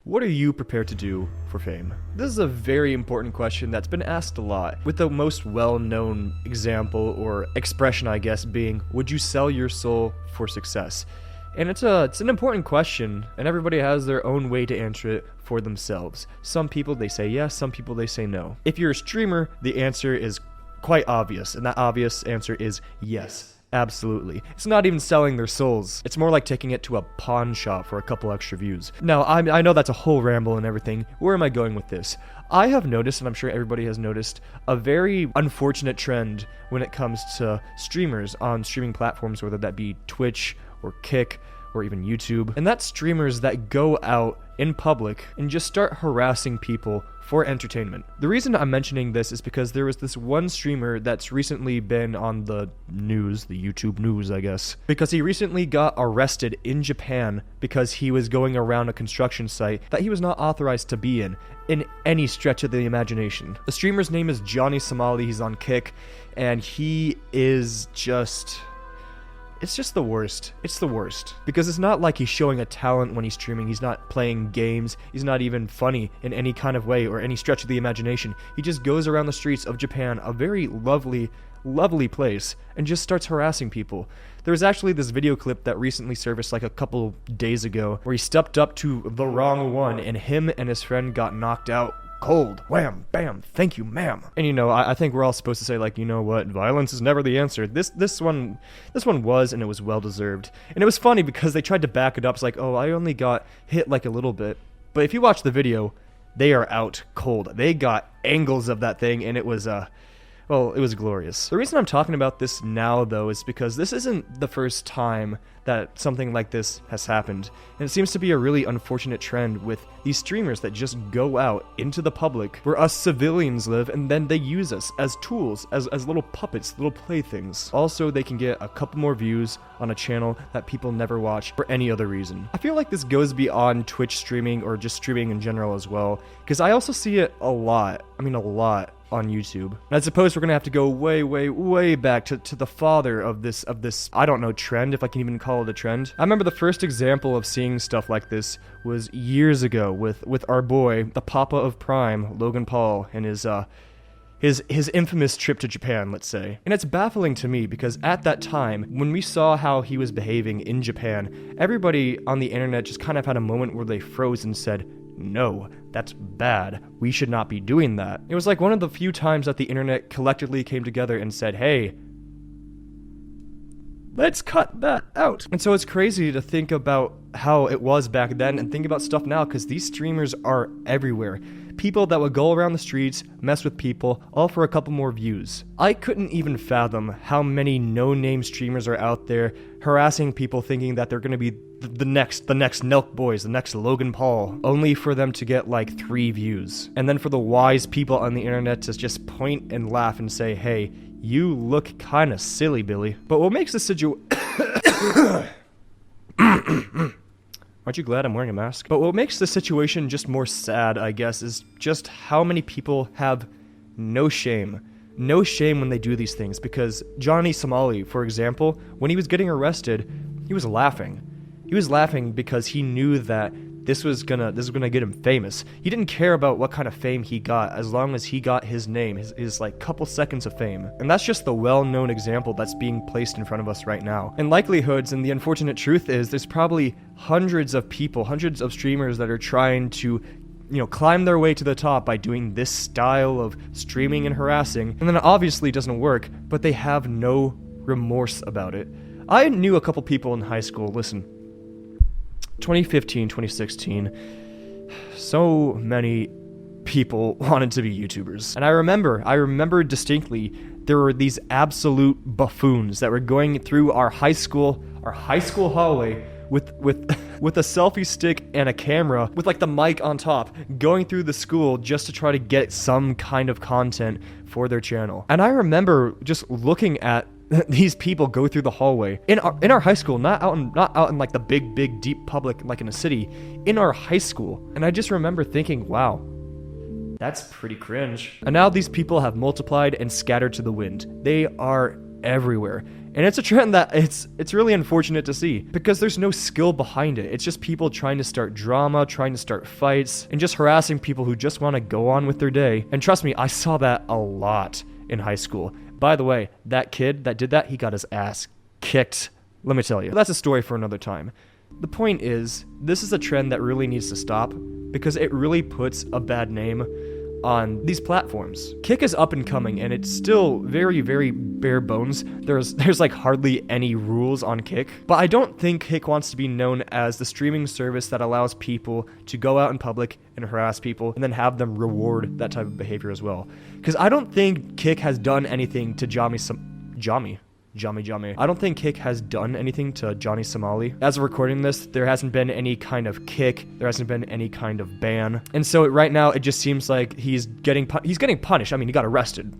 What are you prepared to do for fame? This is a very important question that's been asked a lot, with the most well-known example or expression, I guess, being, would you sell your soul for success? And it's an important question, and everybody has their own way to answer it for themselves. Some people, they say yes, some people, they say no. If you're a streamer, the answer is quite obvious, and that obvious answer is yes. Absolutely. It's not even selling their souls. It's more like taking it to a pawn shop for a couple extra views. Now, I know that's a whole ramble and everything. Where am I going with this? I have noticed, and I'm sure everybody has noticed, a very unfortunate trend when it comes to streamers on streaming platforms, whether that be Twitch or Kick or even YouTube. And that's streamers that go out in public and just start harassing people for entertainment. The reason I'm mentioning this is because there was this one streamer that's recently been on the news, the YouTube news, I guess, because he recently got arrested in Japan because he was going around a construction site that he was not authorized to be in any stretch of the imagination. The streamer's name is Johnny Somali. He's on Kick, and he is just... It's just the worst. It's the worst. Because it's not like he's showing a talent when he's streaming. He's not playing games. He's not even funny in any kind of way or any stretch of the imagination. He just goes around the streets of Japan, a very lovely, lovely place, and just starts harassing people. There was actually this video clip that recently surfaced like a couple days ago where he stepped up to the wrong one and him and his friend got knocked out cold. Wham, bam, thank you, ma'am. And you know, I think we're all supposed to say, like, you know what, violence is never the answer. This one was, and it was well deserved. And it was funny because they tried to back it up. It's like, oh, I only got hit like a little bit. But if you watch the video, they are out cold. They got angles of that thing, and it was well, it was glorious. The reason I'm talking about this now, though, is because this isn't the first time that something like this has happened. And it seems to be a really unfortunate trend with these streamers that just go out into the public where us civilians live, and then they use us as tools, as little puppets, little playthings. Also, they can get a couple more views on a channel that people never watch for any other reason. I feel like this goes beyond Twitch streaming or just streaming in general as well, because I also see it a lot. I mean, a lot on YouTube. And I suppose we're gonna have to go way, way, way back to the father of this, I don't know, trend, if I can even call it a trend. I remember the first example of seeing stuff like this was years ago with our boy, the Papa of Prime, Logan Paul, and his infamous trip to Japan, let's say. And it's baffling to me because at that time, when we saw how he was behaving in Japan, everybody on the internet just kind of had a moment where they froze and said, no, that's bad. We should not be doing that. It was like one of the few times that the internet collectively came together and said, hey, let's cut that out. And so it's crazy to think about how it was back then and think about stuff now, because these streamers are everywhere. People that would go around the streets, mess with people, all for a couple more views. I couldn't even fathom how many no-name streamers are out there harassing people thinking that they're gonna be the next Nelk Boys, the next Logan Paul, only for them to get like 3 views. And then for the wise people on the internet to just point and laugh and say, hey, you look kinda silly, Billy. But what makes the Aren't you glad I'm wearing a mask? But what makes the situation just more sad, I guess, is just how many people have no shame. No shame when they do these things, because Johnny Somali, for example, when he was getting arrested, he was laughing. He was laughing because he knew that this was gonna get him famous. He didn't care about what kind of fame he got, as long as he got his name, his like couple seconds of fame. And that's just the well-known example that's being placed in front of us right now. And likelihoods, and the unfortunate truth is, there's probably hundreds of people, hundreds of streamers that are trying to, you know, climb their way to the top by doing this style of streaming and harassing, and then it obviously doesn't work, but they have no remorse about it. I knew a couple people in high school, listen, 2015, 2016, so many people wanted to be YouTubers. And I remember distinctly, there were these absolute buffoons that were going through our high school hallway with a selfie stick and a camera with like the mic on top, going through the school just to try to get some kind of content for their channel. And I remember just looking at these people go through the hallway in our high school, not out in like the big deep public like in a city, in our high school. And I just remember thinking, wow, that's pretty cringe. And now these people have multiplied and scattered to the wind. They are everywhere. And it's a trend that it's really unfortunate to see because there's no skill behind it. It's just people trying to start drama, trying to start fights, and just harassing people who just want to go on with their day. And trust me, I saw that a lot in high school. By the way, that kid that did that, he got his ass kicked. Let me tell you. But that's a story for another time. The point is, this is a trend that really needs to stop because it really puts a bad name on these platforms. Kick is up and coming, and it's still very, very bare bones. There's like hardly any rules on Kick, but I don't think Kick wants to be known as the streaming service that allows people to go out in public and harass people and then have them reward that type of behavior as well. Because I don't think Kick has done anything to Jami. I don't think Kick has done anything to Johnny Somali. As of recording this, there hasn't been any kind of kick. There hasn't been any kind of ban. And so right now, it just seems like he's getting punished. I mean, he got arrested.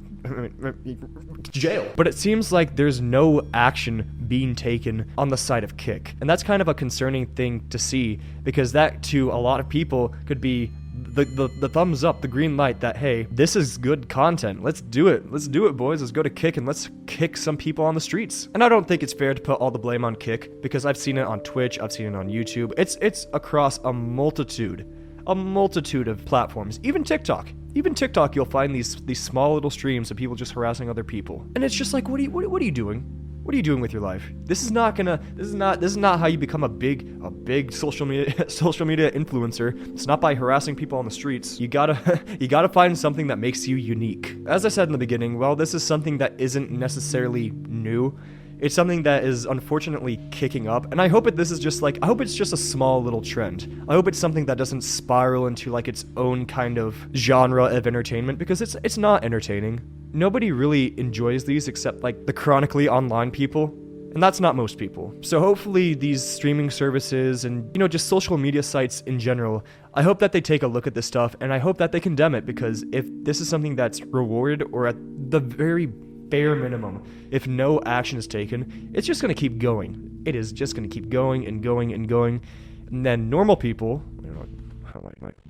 Jail. But it seems like there's no action being taken on the side of Kick. And that's kind of a concerning thing to see because that, to a lot of people, could be the thumbs up, the green light that, hey, this is good content. Let's do it. Let's do it, boys. Let's go to Kick and let's kick some people on the streets. And I don't think it's fair to put all the blame on Kick because I've seen it on Twitch. I've seen it on YouTube. It's across a multitude of platforms. Even TikTok, you'll find these small little streams of people just harassing other people. And it's just like, what are you doing? What are you doing with your life? This is not how you become a big social media influencer. It's not by harassing people on the streets. You gotta find something that makes you unique. As I said in the beginning, while this is something that isn't necessarily new, it's something that is unfortunately kicking up, and I hope it's just a small little trend. I hope it's something that doesn't spiral into like its own kind of genre of entertainment because it's not entertaining. Nobody really enjoys these except like the chronically online people, and that's not most people. So hopefully these streaming services and, just social media sites in general, I hope that they take a look at this stuff, and I hope that they condemn it, because if this is something that's rewarded, or at the very bare minimum, if no action is taken, it's just going to keep going. It is just going to keep going and going and going, and then normal people,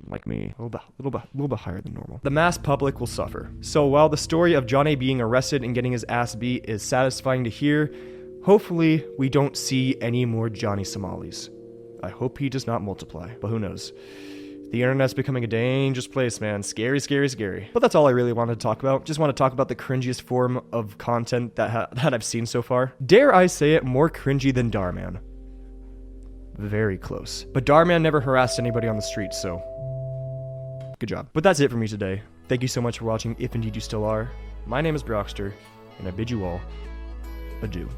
like me, a little bit higher than normal, the mass public will suffer. So while the story of John A being arrested and getting his ass beat is satisfying to hear, hopefully we don't see any more Johnny Somalis. I hope he does not multiply, but who knows? The internet's becoming a dangerous place, man. Scary, scary, scary. But that's all I really wanted to talk about. Just want to talk about the cringiest form of content that I've seen so far. Dare I say it, more cringy than Darman. Very close. But Darman never harassed anybody on the street, so good job. But that's it for me today. Thank you so much for watching, if indeed you still are. My name is Brockster, and I bid you all adieu.